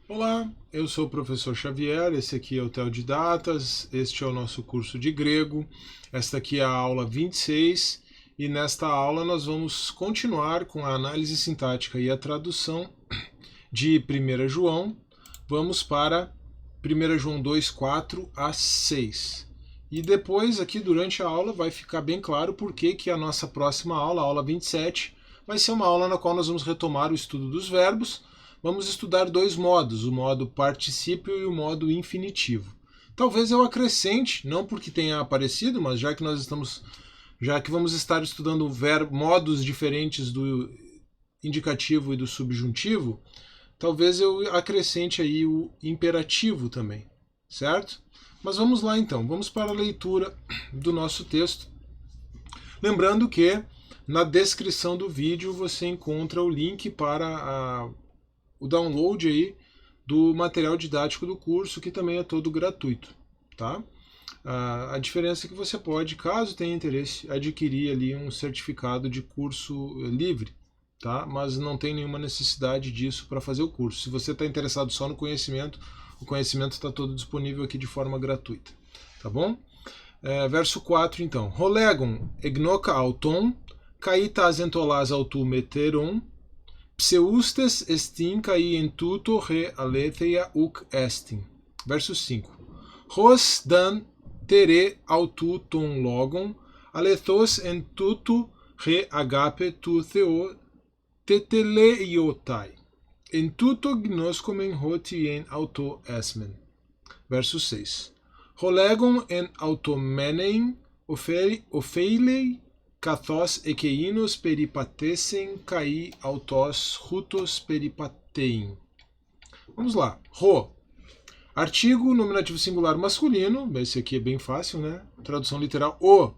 Olá, eu sou o professor Xavier, esse aqui é o Teodidatas, este é o nosso curso de grego, esta aqui é a aula 26 e nesta aula nós vamos continuar com a análise sintática e a tradução de 1 João. Vamos para 1 João 2, 4 a 6. E depois aqui durante a aula vai ficar bem claro por que a nossa próxima aula, a aula 27, vai ser uma aula na qual nós vamos retomar o estudo dos verbos. Vamos estudar dois modos, o modo particípio e o modo infinitivo. Talvez eu acrescente, não porque tenha aparecido, mas já que vamos estar estudando modos diferentes do indicativo e do subjuntivo, talvez eu acrescente aí o imperativo também, certo? Mas vamos lá então, vamos para a leitura do nosso texto. Lembrando que na descrição do vídeo você encontra o link para o download aí do material didático do curso, que também é todo gratuito, tá? A diferença é que você pode, caso tenha interesse, adquirir ali um certificado de curso livre, tá? Mas não tem nenhuma necessidade disso para fazer o curso. Se você está interessado só no conhecimento, o conhecimento está todo disponível aqui de forma gratuita, tá bom? Verso 4, então. Rolegon egnoka auton, kaita azentolas autu meteron, pseustes estin kai entuto re aletheia uc estin. Verso 5. Hos dan tere autu ton logon, alethos entuto re agape tu theo teteleiotai. Entuto gnoscomen hotien auto esmen. Verso 6. Rolegon en automenein ofeilei kathos ekeinos peripatesen kai autos hutos peripatein. Vamos lá. Ro. Artigo nominativo singular masculino. Esse aqui é bem fácil, né? Tradução literal. O.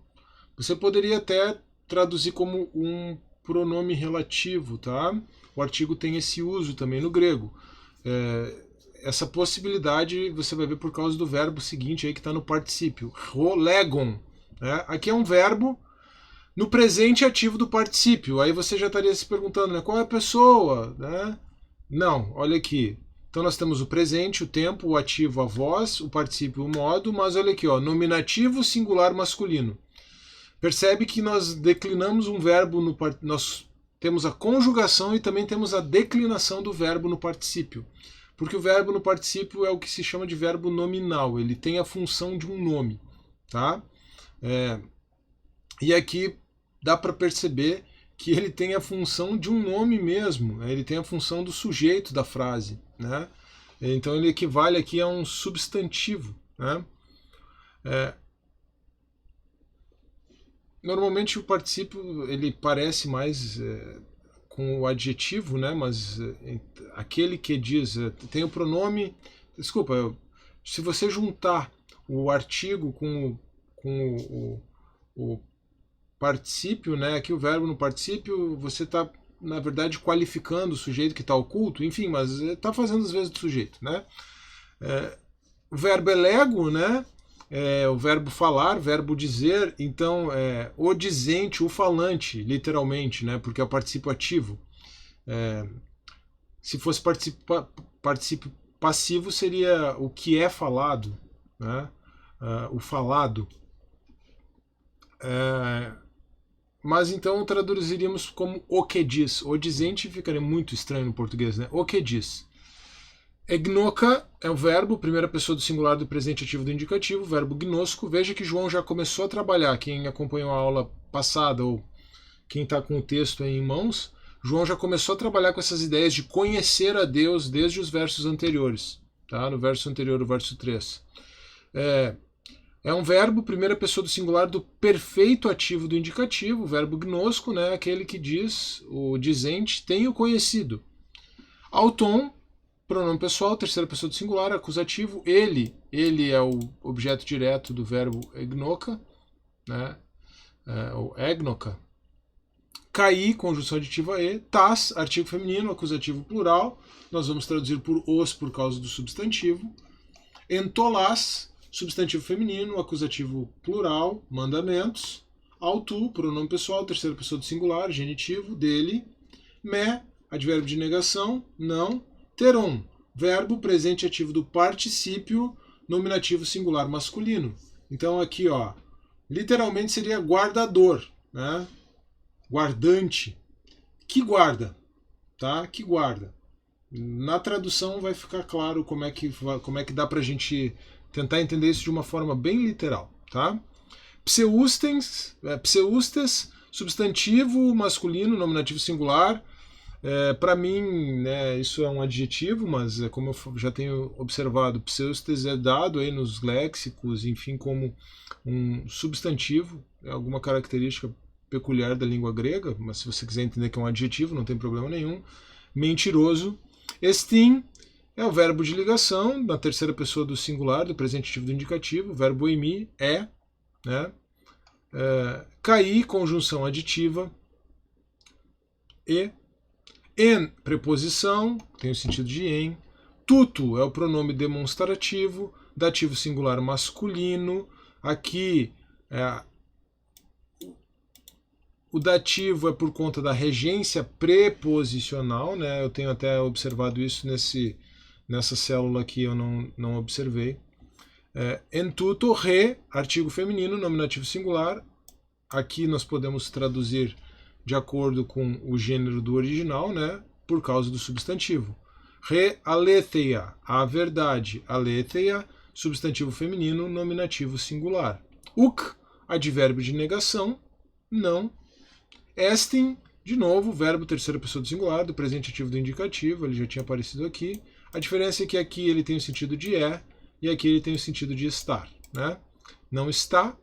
Você poderia até traduzir como um pronome relativo, tá? O artigo tem esse uso também no grego. Essa possibilidade você vai ver por causa do verbo seguinte aí que está no particípio. Rolegon. Né? Aqui é um verbo no presente ativo do particípio. Aí você já estaria se perguntando, né, qual é a pessoa? Né? Não, olha aqui. Então nós temos o presente, o tempo, o ativo, a voz, o particípio, o modo, mas olha aqui, ó, nominativo singular masculino. Percebe que nós declinamos um verbo, nós temos a conjugação e também temos a declinação do verbo no particípio. Porque o verbo no particípio é o que se chama de verbo nominal, ele tem a função de um nome. Tá? E aqui dá para perceber que ele tem a função de um nome mesmo, né? Ele tem a função do sujeito da frase. Né? Então ele equivale aqui a um substantivo. Né? Normalmente o particípio ele parece mais com o adjetivo, né? Mas aquele que diz tem o pronome. Desculpa, se você juntar o artigo com o particípio, né? Aqui o verbo no particípio, você está na verdade qualificando o sujeito que está oculto, enfim, mas está fazendo as vezes do sujeito, né? O verbo elego, né? O verbo falar, verbo dizer, então o dizente, o falante, literalmente, né? Porque é o particípio ativo. Se fosse particípio passivo, seria o que é falado, né? O falado. Mas então traduziríamos como o que diz. O dizente ficaria muito estranho no português, né? O que diz. Egnoka é o verbo, primeira pessoa do singular do presente ativo do indicativo, verbo gnosco. Veja que João já começou a trabalhar, quem acompanhou a aula passada ou quem está com o texto aí em mãos, João já começou a trabalhar com essas ideias de conhecer a Deus desde os versos anteriores. Tá? No verso anterior, o verso 3. É um verbo, primeira pessoa do singular do perfeito ativo do indicativo, o verbo gnosco, né? Aquele que diz, o dizente, tenho conhecido. Auton, pronome pessoal, terceira pessoa do singular, acusativo, ele é o objeto direto do verbo egnoka, né? Ou egnoka. Kai, conjunção aditiva e, tas, artigo feminino, acusativo plural, nós vamos traduzir por os por causa do substantivo. Entolas, substantivo feminino, acusativo plural, mandamentos. Autu, pronome pessoal, terceira pessoa do singular, genitivo, dele. Me, advérbio de negação, não. Teron, verbo presente ativo do particípio nominativo singular masculino. Então aqui, ó, literalmente seria guardador, né? Guardante. Que guarda, tá? Que guarda. Na tradução vai ficar claro como é que dá pra gente tentar entender isso de uma forma bem literal, tá? Pseustes, substantivo masculino, nominativo singular. Para mim, né, isso é um adjetivo, mas como eu já tenho observado, pseustes é dado aí nos léxicos, enfim, como um substantivo, é alguma característica peculiar da língua grega, mas se você quiser entender que é um adjetivo, não tem problema nenhum. Mentiroso. Estim é o verbo de ligação, na terceira pessoa do singular, do presente ativo do indicativo, o verbo emi, né? Cair, conjunção aditiva, e. En, preposição, tem o sentido de em. Tudo é o pronome demonstrativo, dativo singular masculino. Aqui, o dativo é por conta da regência preposicional, né? Eu tenho até observado isso nessa célula aqui, eu não observei. En tudo, re, artigo feminino, nominativo singular. Aqui nós podemos traduzir de acordo com o gênero do original, né, por causa do substantivo. Re aletheia, a verdade. Aletheia, substantivo feminino, nominativo singular. Uk, advérbio de negação, não. Estim, de novo, verbo terceira pessoa do singular, do presente ativo do indicativo, ele já tinha aparecido aqui. A diferença é que aqui ele tem o sentido de e aqui ele tem o sentido de estar, né? Não está...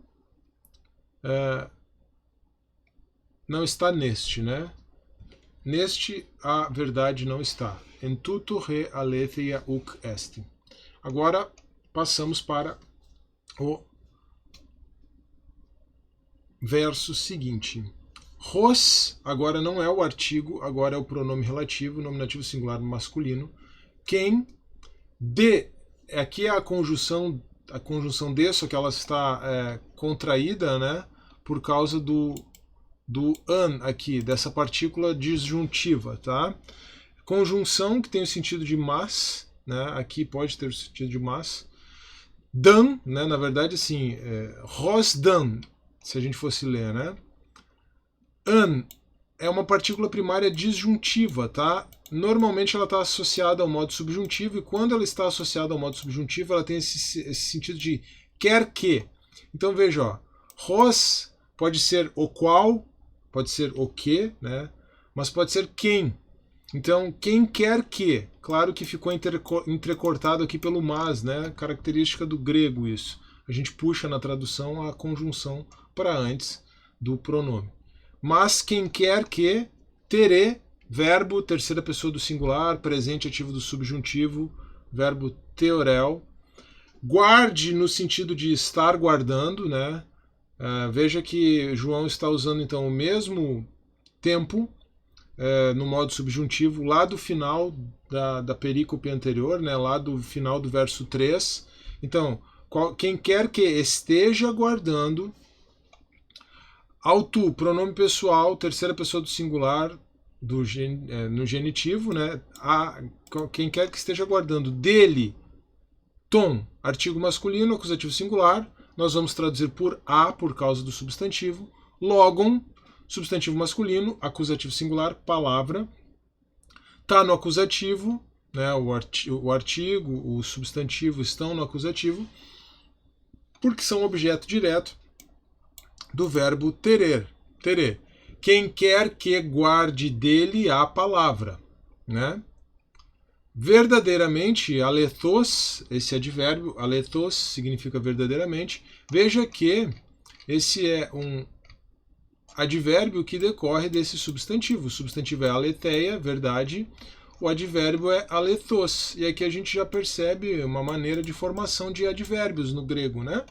não está neste, né? Neste a verdade não está. En tuto re aletheia uk est. Agora passamos para o verso seguinte. Ros, agora não é o artigo, agora é o pronome relativo, nominativo singular masculino. Quem, de, aqui é a conjunção de, só que ela está contraída, né? Por causa do an aqui, dessa partícula disjuntiva, tá? Conjunção que tem o sentido de mas, né? Aqui pode ter o sentido de mas. Dan, né? Na verdade, assim, ros dan, se a gente fosse ler, né? An é uma partícula primária disjuntiva, tá? Normalmente ela está associada ao modo subjuntivo, e quando ela está associada ao modo subjuntivo, ela tem esse sentido de quer que. Então veja, ó, ros pode ser o qual, pode ser o que, né? Mas pode ser quem. Então, quem quer que. Claro que ficou entrecortado aqui pelo mas, né? Característica do grego isso. A gente puxa na tradução a conjunção para antes do pronome. Mas quem quer que, tere, verbo, terceira pessoa do singular, presente ativo do subjuntivo, verbo teorel. Guarde no sentido de estar guardando, né? Veja que João está usando então o mesmo tempo no modo subjuntivo lá do final da perícope anterior, né, lá do final do verso 3. Então, quem quer que esteja guardando, ao tu, pronome pessoal, terceira pessoa do singular, no genitivo, né, quem quer que esteja guardando dele, tom, artigo masculino, acusativo singular, nós vamos traduzir por a, por causa do substantivo. Logon, substantivo masculino, acusativo singular, palavra. Está no acusativo, né, o artigo, o substantivo estão no acusativo, porque são objeto direto do verbo terer. Quem quer que guarde dele a palavra, né? Verdadeiramente, alethos, esse advérbio, alethos significa verdadeiramente. Veja que esse é um advérbio que decorre desse substantivo. O substantivo é aletheia, verdade. O advérbio é alethos. E aqui a gente já percebe uma maneira de formação de advérbios no grego, né?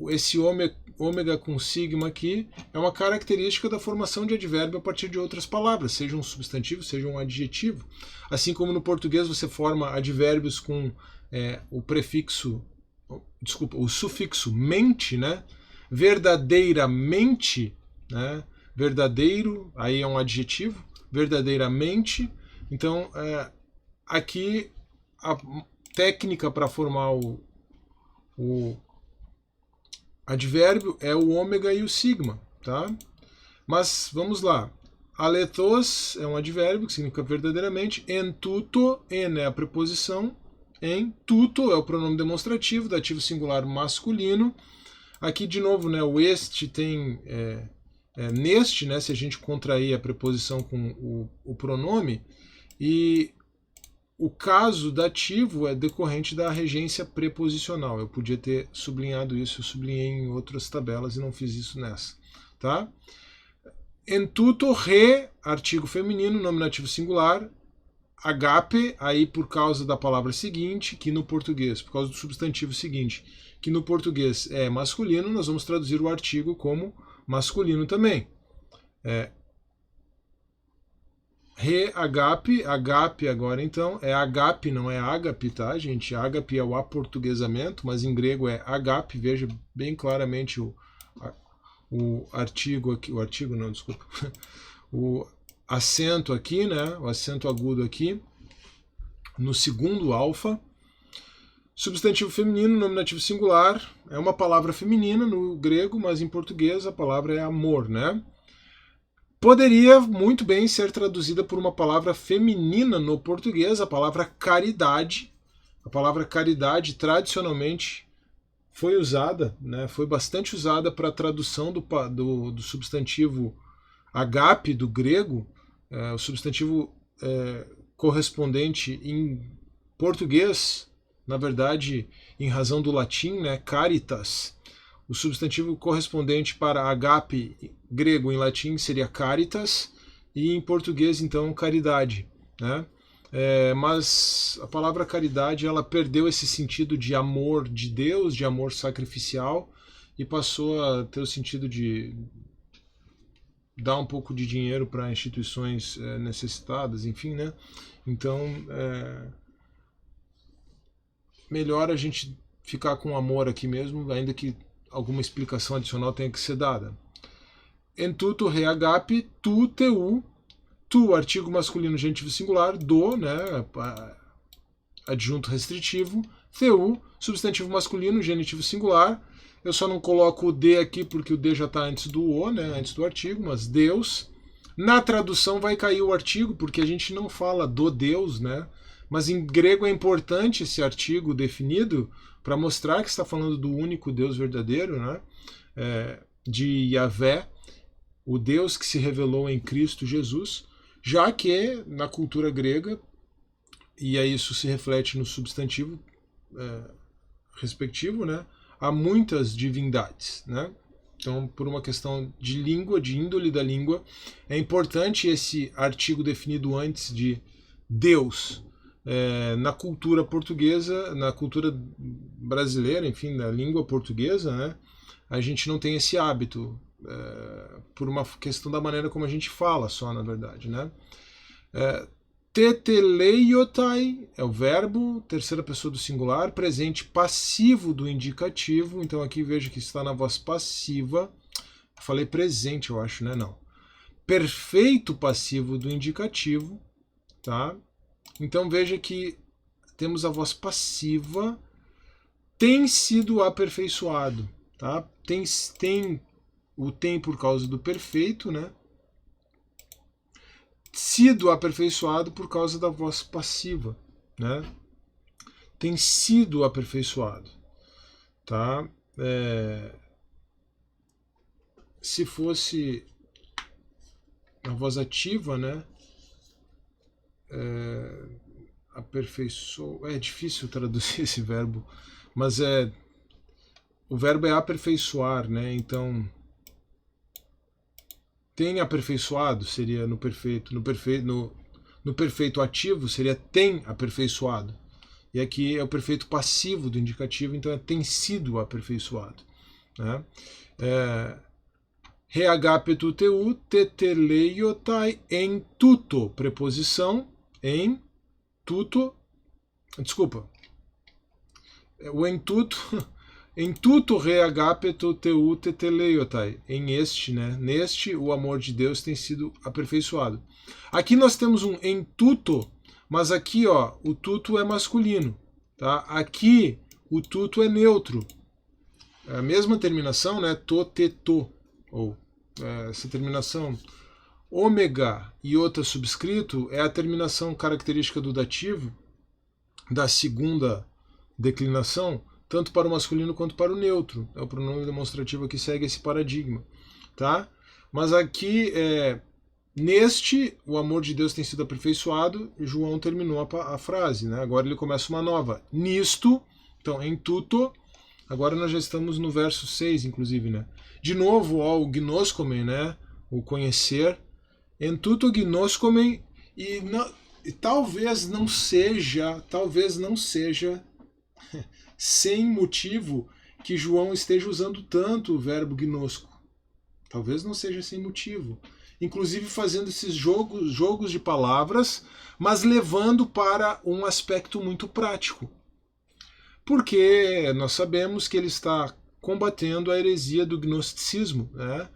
Esse ômega com sigma aqui é uma característica da formação de advérbio a partir de outras palavras, seja um substantivo, seja um adjetivo. Assim como no português você forma advérbios com o sufixo mente, né? Verdadeiramente, né? Verdadeiro, aí é um adjetivo, verdadeiramente. Então, aqui a técnica para formar o advérbio é o ômega e o sigma, tá? Mas vamos lá. Alethos é um advérbio que significa verdadeiramente. En tuto, en é a preposição. Em tuto é o pronome demonstrativo, dativo singular masculino. Aqui de novo, né, o este tem neste, né, se a gente contrair a preposição com o pronome, e o caso dativo é decorrente da regência preposicional. Eu podia ter sublinhado isso, eu sublinhei em outras tabelas e não fiz isso nessa, tá? En tuto, re, artigo feminino, nominativo singular, agape, aí por causa da palavra seguinte, que no português, por causa do substantivo seguinte, que no português é masculino, nós vamos traduzir o artigo como masculino também. Re, agape, agape agora então, é agape, não é ágape, tá, gente? Ágape é o aportuguesamento, mas em grego é agape, veja bem claramente o artigo aqui, o artigo não, desculpa, o acento aqui, né, o acento agudo aqui, no segundo alfa. Substantivo feminino, nominativo singular, é uma palavra feminina no grego, mas em português a palavra é amor, né? Poderia muito bem ser traduzida por uma palavra feminina no português, a palavra caridade. A palavra caridade tradicionalmente foi usada, né, foi bastante usada para a tradução do substantivo agape do grego, o substantivo correspondente em português, na verdade, em razão do latim, né, caritas. O substantivo correspondente para agape grego em latim seria caritas, e em português, então, caridade, né? Mas a palavra caridade ela perdeu esse sentido de amor de Deus, de amor sacrificial, e passou a ter o sentido de dar um pouco de dinheiro para instituições necessitadas, enfim, né? Então, melhor a gente ficar com amor aqui mesmo, ainda que alguma explicação adicional tenha que ser dada. En tuto re agape, tu, teu, tu, artigo masculino genitivo singular, do, né, adjunto restritivo, teu, substantivo masculino genitivo singular. Eu só não coloco o de aqui porque o de já está antes do o, né, antes do artigo, mas Deus. Na tradução vai cair o artigo porque a gente não fala do Deus, né? Mas em grego é importante esse artigo definido para mostrar que está falando do único Deus verdadeiro, né? De Yahvé, o Deus que se revelou em Cristo Jesus, já que na cultura grega, e aí isso se reflete no substantivo respectivo, né? Há muitas divindades, né? Então, por uma questão de língua, de índole da língua, é importante esse artigo definido antes de Deus. Na cultura portuguesa, na cultura brasileira, enfim, na língua portuguesa, né, a gente não tem esse hábito, por uma questão da maneira como a gente fala só, na verdade, né. Teteleiotai é o verbo, terceira pessoa do singular, presente passivo do indicativo. Então aqui veja que está na voz passiva. Eu falei presente, eu acho, né? Não. Perfeito passivo do indicativo, tá? Então veja que temos a voz passiva, tem sido aperfeiçoado, tá? Tem por causa do perfeito, né? Sido aperfeiçoado por causa da voz passiva, né? Tem sido aperfeiçoado, tá? Se fosse a voz ativa, né? Aperfeiçoou. É difícil traduzir esse verbo, mas o verbo é aperfeiçoar, né? Então tem aperfeiçoado seria no perfeito, no perfeito ativo seria tem aperfeiçoado. E aqui é o perfeito passivo do indicativo, então tem sido aperfeiçoado, né? Reagapetu teu, teteleiotai, em tuto, preposição, em tuto, desculpa, o em tuto reagapetu teu teteleiotai, em este, né? Neste o amor de Deus tem sido aperfeiçoado. Aqui nós temos um em tuto, Mas aqui, ó, o tuto é masculino, tá? Aqui o tuto é neutro. É a mesma terminação, né? To, te, to. Ou essa terminação ômega iota subscrito é a terminação característica do dativo da segunda declinação, tanto para o masculino quanto para o neutro. É o pronome demonstrativo que segue esse paradigma, tá? Mas aqui, neste, o amor de Deus tem sido aperfeiçoado, João terminou a frase, né? Agora ele começa uma nova. Nisto, então, em tuto, agora nós já estamos no verso 6, inclusive, né? De novo, ó, o gnoskomen, né? O conhecer. En tuto gnoskomen, e talvez não seja sem motivo que João esteja usando tanto o verbo gnosco. Talvez não seja sem motivo. Inclusive fazendo esses jogos de palavras, mas levando para um aspecto muito prático. Porque nós sabemos que ele está combatendo a heresia do gnosticismo, né?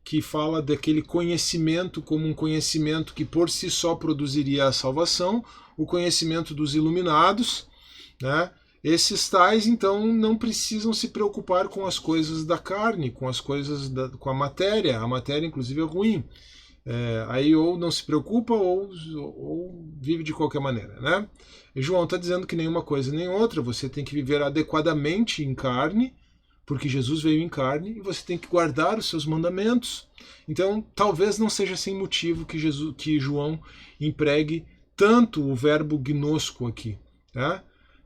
Que fala daquele conhecimento como um conhecimento que por si só produziria a salvação, o conhecimento dos iluminados, né? Esses tais, então, não precisam se preocupar com as coisas da carne, com as coisas com a matéria. A matéria, inclusive, é ruim. Aí ou não se preocupa ou vive de qualquer maneira, né? E João está dizendo que nenhuma coisa nem outra, você tem que viver adequadamente em carne, porque Jesus veio em carne, e você tem que guardar os seus mandamentos. Então, talvez não seja sem motivo que João empregue tanto o verbo gnosco aqui, tá?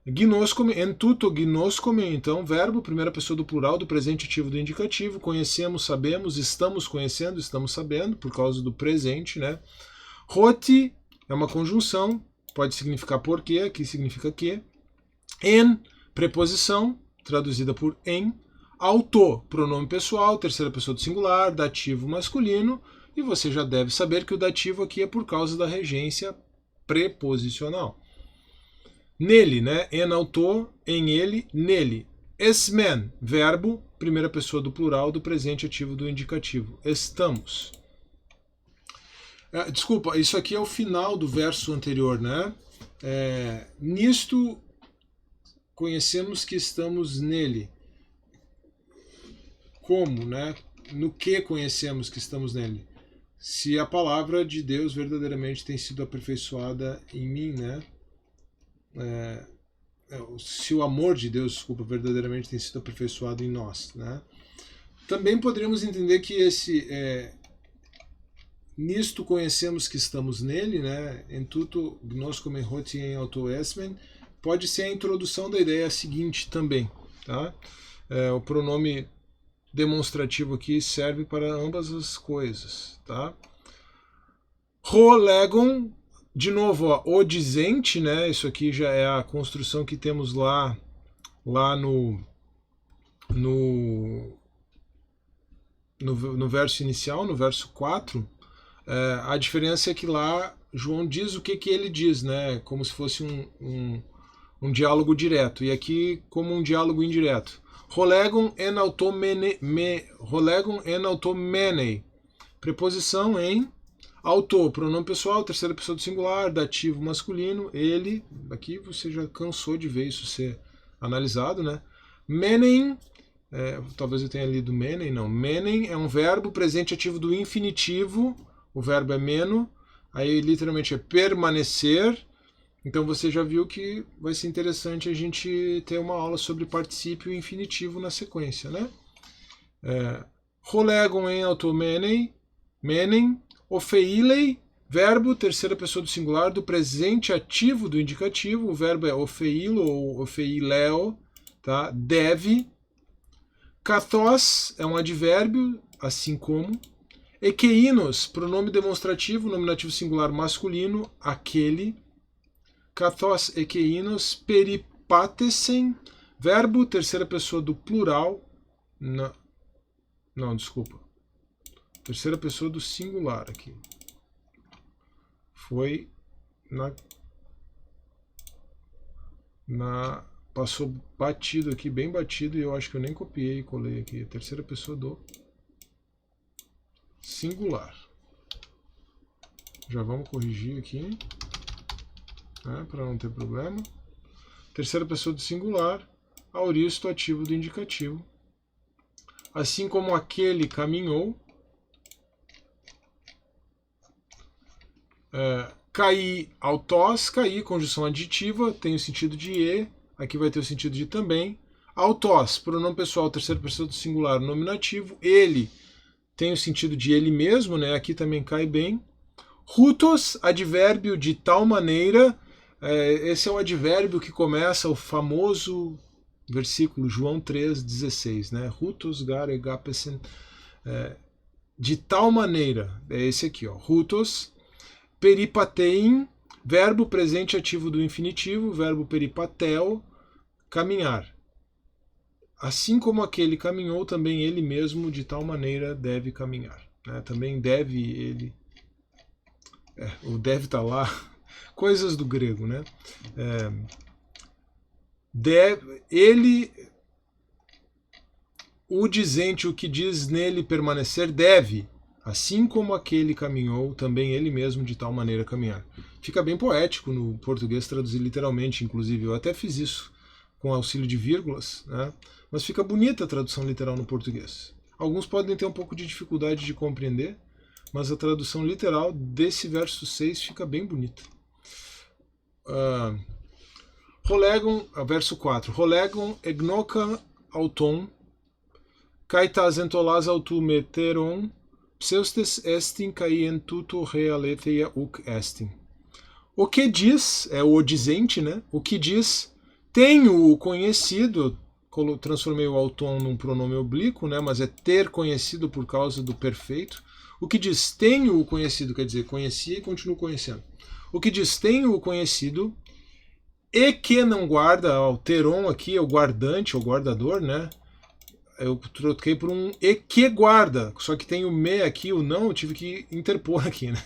Gnoscomen, en tuto gnoscomen, então, verbo, primeira pessoa do plural, do presente ativo do indicativo, conhecemos, sabemos, estamos conhecendo, estamos sabendo, por causa do presente, né? Roti é uma conjunção, pode significar porque, aqui significa que. En, preposição, traduzida por em. Auto, pronome pessoal, terceira pessoa do singular, dativo masculino, e você já deve saber que o dativo aqui é por causa da regência preposicional. Nele, né? En auto, em ele, nele. Esmen, verbo, primeira pessoa do plural, do presente ativo do indicativo. Estamos. Desculpa, isso aqui é o final do verso anterior, né? Nisto conhecemos que estamos nele. Como, né? No que conhecemos que estamos nele? Se a palavra de Deus verdadeiramente tem sido aperfeiçoada em mim, né? Se o amor de Deus, desculpa, verdadeiramente tem sido aperfeiçoado em nós, né? Também poderíamos entender que nisto conhecemos que estamos nele, né? En tuto gnoscomen hoti en auto esmen, pode ser a introdução da ideia seguinte também, tá? O pronome demonstrativo aqui serve para ambas as coisas, tá? Rolegon, de novo, ó, o dizente, né? Isso aqui já é a construção que temos lá no verso inicial, no verso 4. A diferença é que lá João diz o que ele diz, né? Como se fosse um diálogo direto, e aqui como um diálogo indireto. Rolegon en automenei. Preposição em auto, pronome pessoal, terceira pessoa do singular, dativo masculino, ele, aqui você já cansou de ver isso ser analisado, né? Menem, talvez eu tenha lido menem, não. Menem é um verbo presente ativo do infinitivo, o verbo é meno, aí literalmente é permanecer. Então você já viu que vai ser interessante a gente ter uma aula sobre particípio infinitivo na sequência, né? Rolegon em automenei, menem, ofeilei, verbo, terceira pessoa do singular, do presente ativo do indicativo, o verbo é ofeilo ou ofeileo, tá? Deve. Kathos é um advérbio, assim como. Ekeinos, pronome demonstrativo, nominativo singular masculino, aquele. Kathos ekeinos peripatesen, verbo, terceira pessoa do plural, não, desculpa. Terceira pessoa do singular aqui. Foi passou batido aqui, bem batido, e eu acho que eu nem copiei e colei aqui. Terceira pessoa do singular. Já vamos corrigir aqui. né, para não ter problema. Terceira pessoa do singular, auristo ativo do indicativo. Assim como aquele caminhou. Caí, autós, caí, conjunção aditiva, tem o sentido de e, aqui vai ter o sentido de também. Autós, pronome pessoal, terceira pessoa do singular, nominativo. Ele tem o sentido de ele mesmo, né? Aqui também cai bem. Rutos, advérbio de tal maneira. Esse é o advérbio que começa o famoso versículo João 3,16, né? Rutos gar egapesen, de tal maneira. É esse aqui, ó. Rutos. Peripatein, verbo presente ativo do infinitivo, verbo peripatel, caminhar. Assim como aquele caminhou, também ele mesmo de tal maneira deve caminhar. Né? Também deve ele. O deve está lá. Coisas do grego, né? Ele, o dizente, o que diz nele permanecer, deve. Assim como aquele caminhou, também ele mesmo de tal maneira caminhar. Fica bem poético no português traduzir literalmente, inclusive. Eu até fiz isso com auxílio de vírgulas, né? Mas fica bonita a tradução literal no português. Alguns podem ter um pouco de dificuldade de compreender, mas a tradução literal desse verso 6 fica bem bonita. Verso 4. Rolegum egnoca auton, kaitas entolas autu meteron, pseustes estin kai en tuto realetheia uc estin. O que diz, é o dizente, né? O que diz, tenho conhecido, transformei o auton num pronome oblíquo, né? Mas é ter conhecido por causa do perfeito. O que diz, tenho conhecido, quer dizer, conheci e continuo conhecendo. O que diz, tenho conhecido, e que não guarda, o teron aqui é o guardante, o guardador, né? Eu troquei por um e que guarda, só que tem o me aqui, o não, eu tive que interpor aqui, né?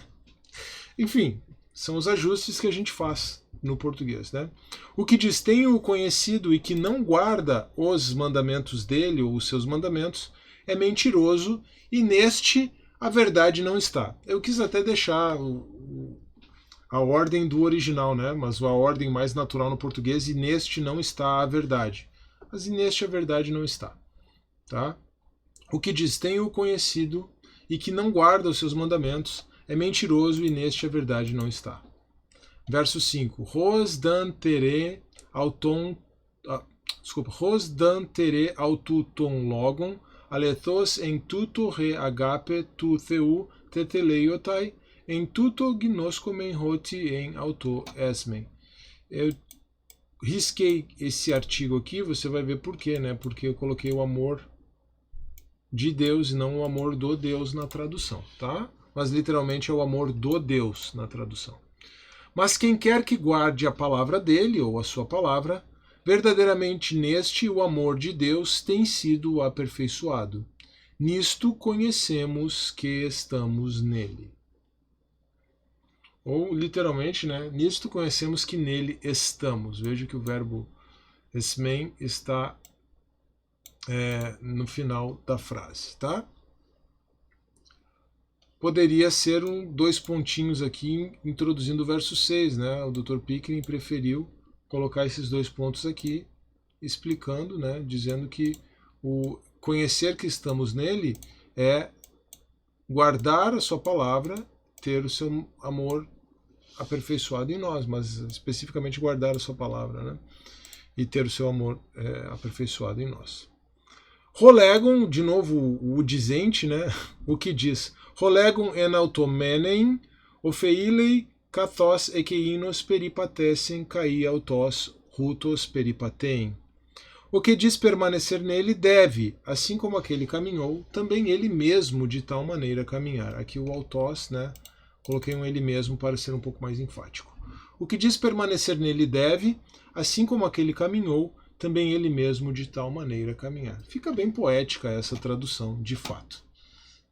Enfim, são os ajustes que a gente faz no português, né? O que diz tenho conhecido e que não guarda os mandamentos dele ou os seus mandamentos é mentiroso e neste a verdade não está. Eu quis até deixar a ordem do original, né? Mas a ordem mais natural no português, e neste não está a verdade. Mas e neste a verdade não está. Tá? O que diz tenho conhecido e que não guarda os seus mandamentos é mentiroso e neste a verdade não está. Verso 5. Ros dan tere auton ros dan tere aututon logon alethos en tuto re agape tu theu teteleiotai en tuto gnoscomen hoti en auto esmen. Eu risquei esse artigo aqui, você vai ver por quê, né? Porque eu coloquei o amor de Deus e não o amor do Deus na tradução, tá? Mas literalmente é o amor do Deus na tradução. Mas quem quer que guarde a palavra dele, ou a sua palavra, verdadeiramente neste o amor de Deus tem sido aperfeiçoado. Nisto conhecemos que estamos nele. Ou literalmente, né? Nisto conhecemos que nele estamos. Veja que o verbo esmen está no final da frase, tá? Poderia ser dois pontinhos aqui introduzindo o verso 6, né? O Dr. Pickering preferiu colocar esses dois pontos aqui, explicando, né? Dizendo que o conhecer que estamos nele é guardar a sua palavra, ter o seu amor aperfeiçoado em nós, mas especificamente guardar a sua palavra, né? E ter o seu amor aperfeiçoado em nós. Rolegum, de novo o dizente, né? O que diz? Rolegum en automenem, ofeilei kathos ekeinos peripatesen kai autos rutos peripatein. O que diz permanecer nele deve, assim como aquele caminhou, também ele mesmo de tal maneira caminhar. Aqui o autos, né? Coloquei um ele mesmo para ser um pouco mais enfático. O que diz permanecer nele deve, assim como aquele caminhou, também ele mesmo de tal maneira caminhar. Fica bem poética essa tradução, de fato.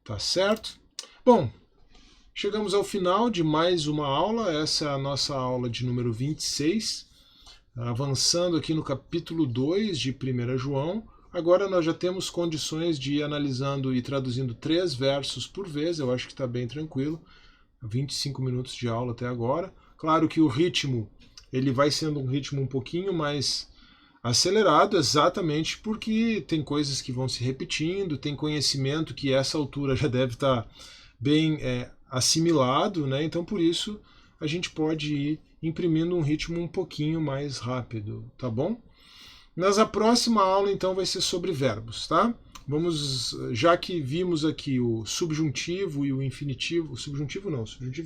Tá certo? Bom, chegamos ao final de mais uma aula. Essa é a nossa aula de número 26. Avançando aqui no capítulo 2 de 1 João. Agora nós já temos condições de ir analisando e traduzindo 3 versos por vez. Eu acho que está bem tranquilo. 25 minutos de aula até agora. Claro que o ritmo ele vai sendo um ritmo um pouquinho mais acelerado, exatamente porque tem coisas que vão se repetindo, tem conhecimento que a essa altura já deve estar bem assimilado, né? Então por isso a gente pode ir imprimindo um ritmo um pouquinho mais rápido, tá bom? A próxima aula então vai ser sobre verbos, tá? Vamos, já que vimos aqui o subjuntivo e o infinitivo, o subjuntivo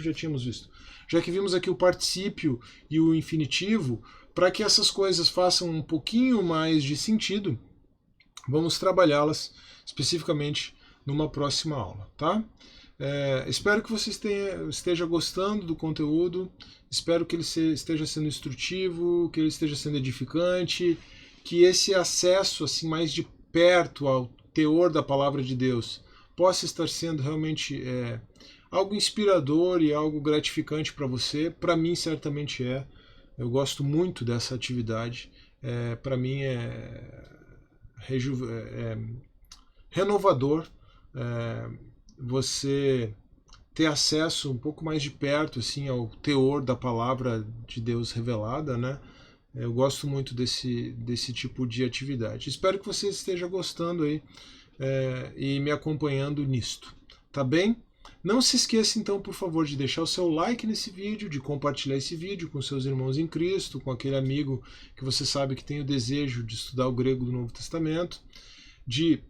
já tínhamos visto. Já que vimos aqui o particípio e o infinitivo, para que essas coisas façam um pouquinho mais de sentido, vamos trabalhá-las especificamente numa próxima aula, tá? Espero que você esteja gostando do conteúdo, espero que ele esteja sendo instrutivo, que ele esteja sendo edificante, que esse acesso assim mais de perto ao teor da palavra de Deus possa estar sendo realmente algo inspirador e algo gratificante para você. Para mim certamente é. Eu gosto muito dessa atividade. Para mim é renovador você ter acesso um pouco mais de perto assim ao teor da palavra de Deus revelada, né? Eu gosto muito desse tipo de atividade. Espero que você esteja gostando aí e me acompanhando nisto. Tá bem? Não se esqueça então, por favor, de deixar o seu like nesse vídeo, de compartilhar esse vídeo com seus irmãos em Cristo, com aquele amigo que você sabe que tem o desejo de estudar o grego do Novo Testamento, de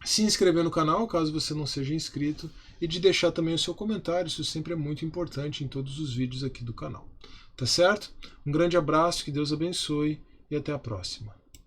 se inscrever no canal, caso você não seja inscrito, e de deixar também o seu comentário, isso sempre é muito importante em todos os vídeos aqui do canal. Tá certo? Um grande abraço, que Deus abençoe e até a próxima.